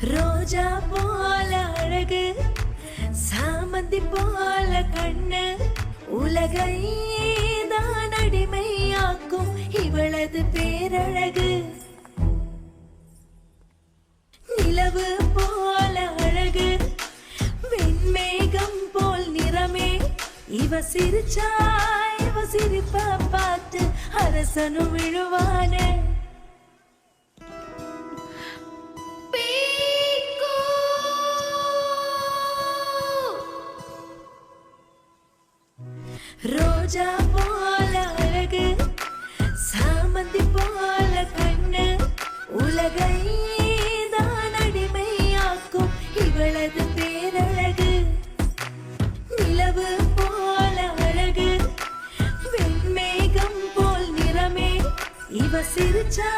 ரோஜா போல அழகு சாமந்தி போல கண்ணு உலகை தான் அடிமையாக்கும் இவளது பேரழகு நிலவு போல அழகு வெண்மேகம் போல் நிறமே இவ சிரிச்சா இவ சிரிப்ப பார்த்து அரசனும் விழுவானே ரோஜா போல அழகு சாமந்தி போல கண்ணு உலகை தான் அடிமையாக்கும் இவளது பேரழகு நிலவு போல அழகு வெண்மேகம் போல் நிறமே இவ சிரிச்சா